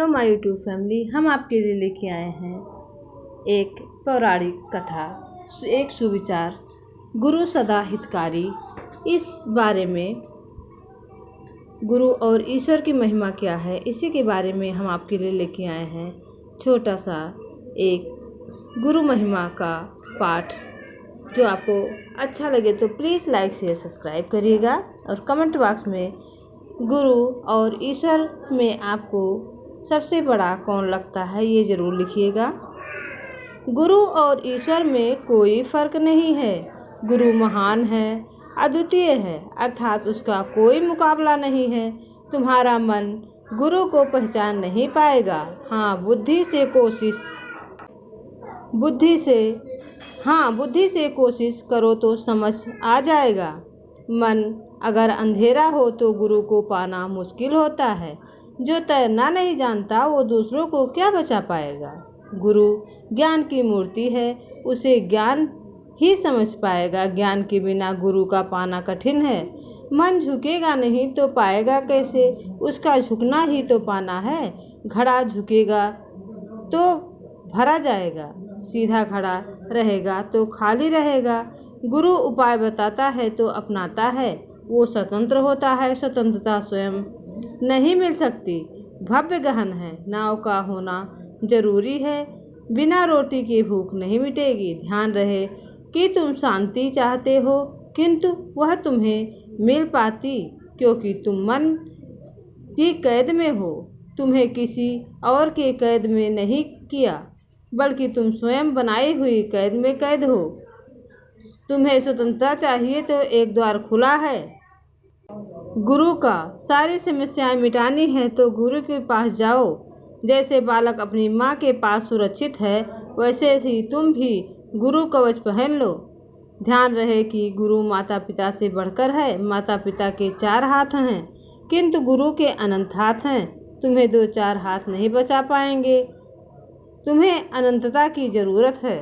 My YouTube family, हम आपके लिए लेके आए हैं एक पौराणिक कथा, एक सुविचार, गुरु सदा हितकारी। इस बारे में गुरु और ईश्वर की महिमा क्या है, इसी के बारे में हम आपके लिए लेके आए हैं छोटा सा एक गुरु महिमा का पाठ। जो आपको अच्छा लगे तो प्लीज़ लाइक शेयर सब्सक्राइब करिएगा और कमेंट बॉक्स में गुरु और ईश्वर में आपको सबसे बड़ा कौन लगता है ये ज़रूर लिखिएगा। गुरु और ईश्वर में कोई फ़र्क नहीं है। गुरु महान है, अद्वितीय है, अर्थात उसका कोई मुकाबला नहीं है। तुम्हारा मन गुरु को पहचान नहीं पाएगा। बुद्धि से कोशिश करो तो समझ आ जाएगा। मन अगर अंधेरा हो तो गुरु को पाना मुश्किल होता है। जो तैरना नहीं जानता वो दूसरों को क्या बचा पाएगा। गुरु ज्ञान की मूर्ति है, उसे ज्ञान ही समझ पाएगा। ज्ञान के बिना गुरु का पाना कठिन है। मन झुकेगा नहीं तो पाएगा कैसे, उसका झुकना ही तो पाना है। घड़ा झुकेगा तो भरा जाएगा, सीधा खड़ा रहेगा तो खाली रहेगा। गुरु उपाय बताता है तो अपनाता है, वो स्वतंत्र होता है। स्वतंत्रता स्वयं नहीं मिल सकती, भव्य गहन है। नाव का होना जरूरी है, बिना रोटी की भूख नहीं मिटेगी। ध्यान रहे कि तुम शांति चाहते हो, किंतु वह तुम्हें मिल पाती क्योंकि तुम मन की कैद में हो। तुम्हें किसी और के कैद में नहीं किया, बल्कि तुम स्वयं बनाई हुई कैद में कैद हो। तुम्हें स्वतंत्रता चाहिए तो एक द्वार खुला है गुरु का। सारी समस्याएं मिटानी है तो गुरु के पास जाओ। जैसे बालक अपनी माँ के पास सुरक्षित है, वैसे ही तुम भी गुरु कवच पहन लो। ध्यान रहे कि गुरु माता पिता से बढ़कर है। माता पिता के 4 हाथ हैं, किंतु गुरु के अनंत हाथ हैं। तुम्हें 2-4 हाथ नहीं बचा पाएंगे। तुम्हें अनंतता की ज़रूरत है।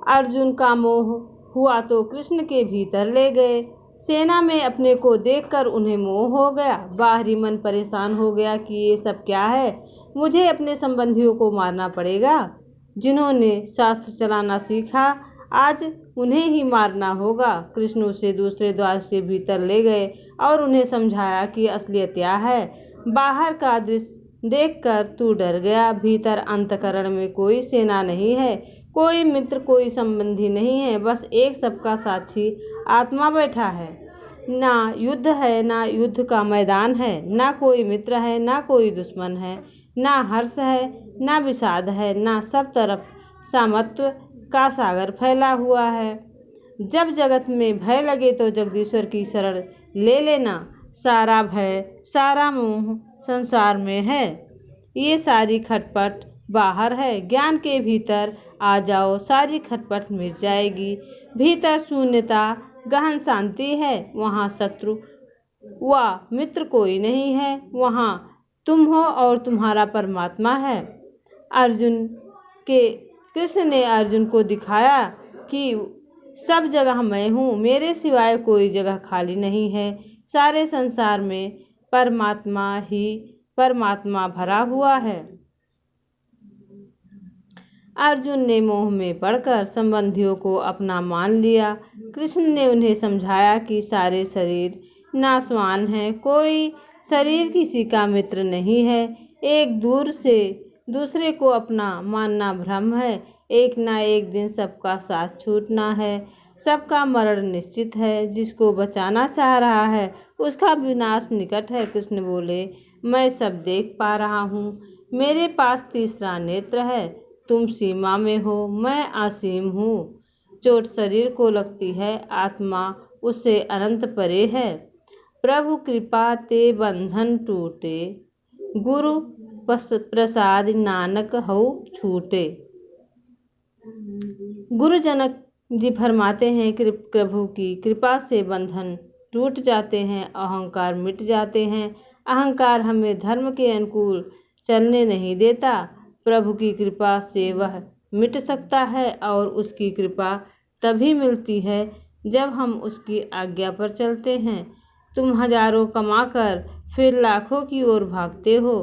अर्जुन का मोह हुआ तो कृष्ण के भीतर ले गए। सेना में अपने को देखकर उन्हें मोह हो गया। बाहरी मन परेशान हो गया कि ये सब क्या है, मुझे अपने संबंधियों को मारना पड़ेगा। जिन्होंने शास्त्र चलाना सीखा, आज उन्हें ही मारना होगा। कृष्ण उसे दूसरे द्वार से भीतर ले गए और उन्हें समझाया कि असलियत क्या है। बाहर का दृश्य देखकर तू डर गया, भीतर अंतःकरण में कोई सेना नहीं है, कोई मित्र, कोई संबंधी नहीं है। बस एक सबका साक्षी आत्मा बैठा है। ना युद्ध है, ना युद्ध का मैदान है, ना कोई मित्र है, ना कोई दुश्मन है, ना हर्ष है, ना विषाद है, ना सब तरफ सामत्व का सागर फैला हुआ है। जब जगत में भय लगे तो जगदीश्वर की शरण ले लेना। सारा भय, सारा मोह संसार में है। ये सारी खटपट बाहर है, ज्ञान के भीतर आ जाओ, सारी खटपट मिट जाएगी। भीतर शून्यता, गहन शांति है। वहाँ शत्रु व मित्र कोई नहीं है, वहाँ तुम हो और तुम्हारा परमात्मा है। कृष्ण ने अर्जुन को दिखाया कि सब जगह मैं हूँ, मेरे सिवाय कोई जगह खाली नहीं है। सारे संसार में परमात्मा भरा हुआ है। अर्जुन ने मोह में पड़कर संबंधियों को अपना मान लिया। कृष्ण ने उन्हें समझाया कि सारे शरीर नाशवान हैं, कोई शरीर किसी का मित्र नहीं है। एक दूर से दूसरे को अपना मानना भ्रम है। एक ना एक दिन सबका साथ छूटना है, सबका मरण निश्चित है। जिसको बचाना चाह रहा है उसका विनाश निकट है। कृष्ण बोले, मैं सब देख पा रहा हूँ, मेरे पास तीसरा नेत्र है। तुम सीमा में हो, मैं असीम हूँ। चोट शरीर को लगती है, आत्मा उससे अनंत परे है। प्रभु कृपा ते बंधन टूटे, गुरु प्रसाद नानक हऊ छूटे। गुरु जनक जी फरमाते हैं कि प्रभु की कृपा से बंधन टूट जाते हैं, अहंकार मिट जाते हैं। अहंकार हमें धर्म के अनुकूल चलने नहीं देता। प्रभु की कृपा से वह मिट सकता है और उसकी कृपा तभी मिलती है जब हम उसकी आज्ञा पर चलते हैं। तुम हजारों कमाकर फिर लाखों की ओर भागते हो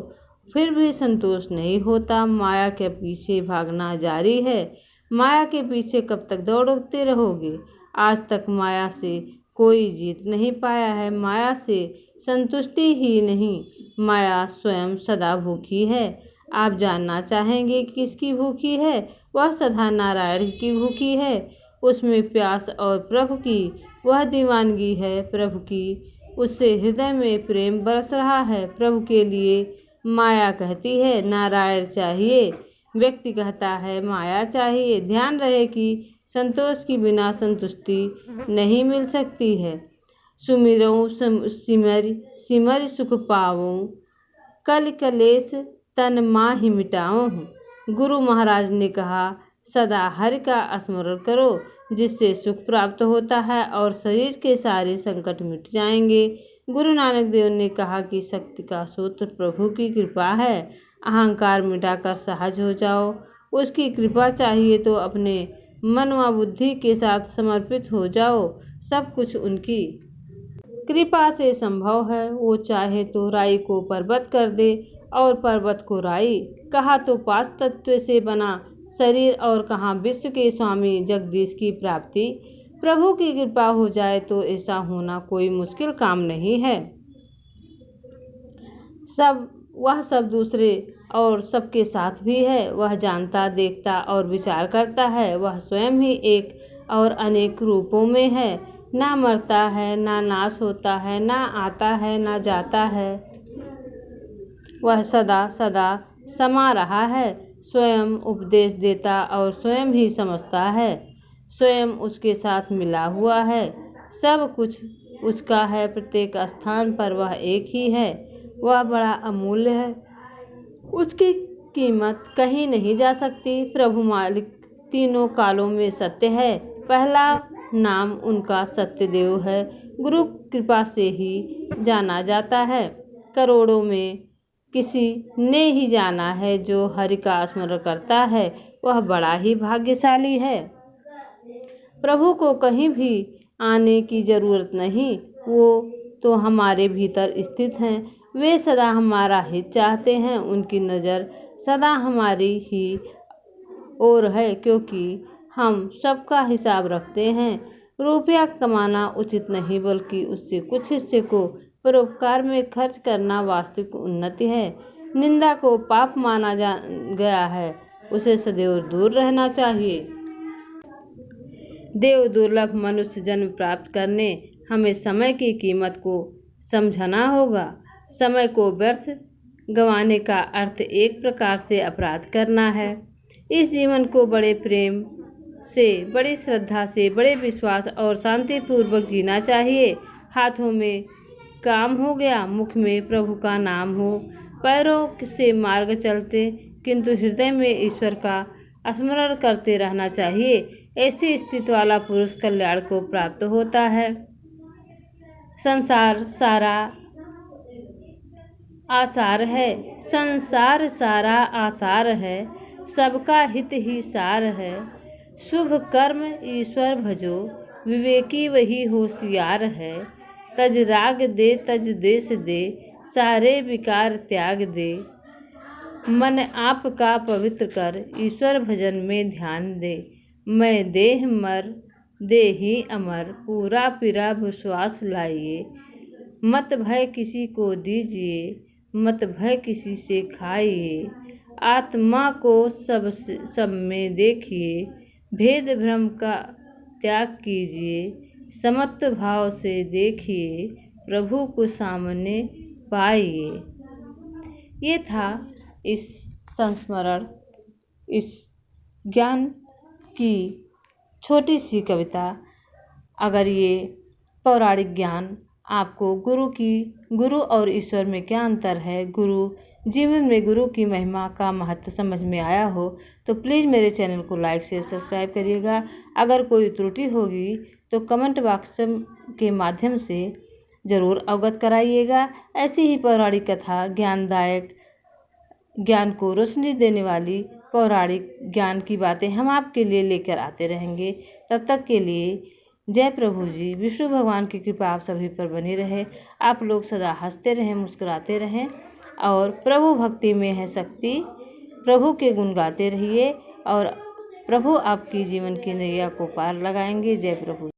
फिर भी संतोष नहीं होता। माया के पीछे भागना जारी है। माया के पीछे कब तक दौड़ते रहोगे? आज तक माया से कोई जीत नहीं पाया है। माया से संतुष्टि ही नहीं, माया स्वयं सदा भूखी है। आप जानना चाहेंगे किसकी भूखी है? वह सदा नारायण की भूखी है। उसमें प्यास और प्रभु की वह दीवानगी है प्रभु की। उससे हृदय में प्रेम बरस रहा है प्रभु के लिए। माया कहती है नारायण चाहिए, व्यक्ति कहता है माया चाहिए। ध्यान रहे कि संतोष की बिना संतुष्टि नहीं मिल सकती है। सुमिरऊँ सिमर सिमर सुख पाऊँ, कल कलेश तन माहि मिटाऊँ। गुरु महाराज ने कहा सदा हरि का स्मरण करो, जिससे सुख प्राप्त होता है और शरीर के सारे संकट मिट जाएंगे। गुरु नानक देव ने कहा कि शक्ति का सूत्र प्रभु की कृपा है। अहंकार मिटाकर सहज हो जाओ। उसकी कृपा चाहिए तो अपने मन व बुद्धि के साथ समर्पित हो जाओ। सब कुछ उनकी कृपा से संभव है। वो चाहे तो राई को पर्वत कर दे और पर्वत को राई। कहा तो पांच तत्व से बना शरीर और कहाँ विश्व के स्वामी जगदीश की प्राप्ति। प्रभु की कृपा हो जाए तो ऐसा होना कोई मुश्किल काम नहीं है। वह सब दूसरे और सबके साथ भी है। वह जानता, देखता और विचार करता है। वह स्वयं ही एक और अनेक रूपों में है। ना मरता है, ना नाश होता है, ना आता है, ना जाता है। वह सदा सदा समा रहा है। स्वयं उपदेश देता और स्वयं ही समझता है। स्वयं उसके साथ मिला हुआ है। सब कुछ उसका है। प्रत्येक स्थान पर वह एक ही है। वह बड़ा अमूल्य है। उसकी कीमत कहीं नहीं जा सकती। प्रभु मालिक तीनों कालों में सत्य है। पहला नाम उनका सत्यदेव है। गुरु कृपा से ही जाना जाता है। करोड़ों में किसी ने ही जाना है। जो हरि का स्मरण करता है वह बड़ा ही भाग्यशाली है। प्रभु को कहीं भी आने की जरूरत नहीं। वो तो हमारे भीतर स्थित हैं। वे सदा हमारा हित चाहते हैं। उनकी नज़र सदा हमारी ही ओर है, क्योंकि हम सबका हिसाब रखते हैं। रुपया कमाना उचित नहीं, बल्कि उससे कुछ हिस्से को परोपकार में खर्च करना वास्तविक उन्नति है। निंदा को पाप माना गया है, उसे सदैव दूर रहना चाहिए। देव दुर्लभ मनुष्य जन्म प्राप्त करने हमें समय की कीमत को समझना होगा। समय को व्यर्थ गंवाने का अर्थ एक प्रकार से अपराध करना है। इस जीवन को बड़े प्रेम से, बड़ी श्रद्धा से, बड़े विश्वास और शांतिपूर्वक जीना चाहिए। हाथों में काम हो गया, मुख में प्रभु का नाम हो, पैरों से मार्ग चलते किंतु हृदय में ईश्वर का स्मरण करते रहना चाहिए। ऐसी स्थिति वाला पुरुष कल्याण को प्राप्त होता है। संसार सारा आसार है। संसार सारा आसार है। सबका हित ही सार है। शुभ कर्म ईश्वर भजो, विवेकी वही होशियार है। तज राग दे, तज देश दे, सारे विकार त्याग दे। मन आपका पवित्र कर, ईश्वर भजन में ध्यान दे। मैं देह मर देहि अमर, पूरा पीरा विश्वास लाइए। मत भय किसी को दीजिए, मत भय किसी से खाइए। आत्मा को सब में देखिए, भेद भ्रम का त्याग कीजिए। समत्व भाव से देखिए, प्रभु को सामने पाइए। ये था इस संस्मरण, इस ज्ञान की छोटी सी कविता। अगर ये पौराणिक ज्ञान आपको गुरु और ईश्वर में क्या अंतर है, जीवन में गुरु की महिमा का महत्व समझ में आया हो तो प्लीज़ मेरे चैनल को लाइक शेयर सब्सक्राइब करिएगा। अगर कोई त्रुटि होगी तो कमेंट बॉक्स के माध्यम से ज़रूर अवगत कराइएगा। ऐसी ही पौराणिक कथा, ज्ञानदायक, ज्ञान को रोशनी देने वाली पौराणिक ज्ञान की बातें हम आपके लिए लेकर आते रहेंगे। तब तक के लिए जय प्रभु जी। विष्णु भगवान की कृपा आप सभी पर बनी रहे। आप लोग सदा हंसते रहें, मुस्कुराते रहें। और प्रभु भक्ति में है शक्ति। प्रभु के गुण गाते रहिए और प्रभु आपकी जीवन की नैया को पार लगाएंगे। जय प्रभु।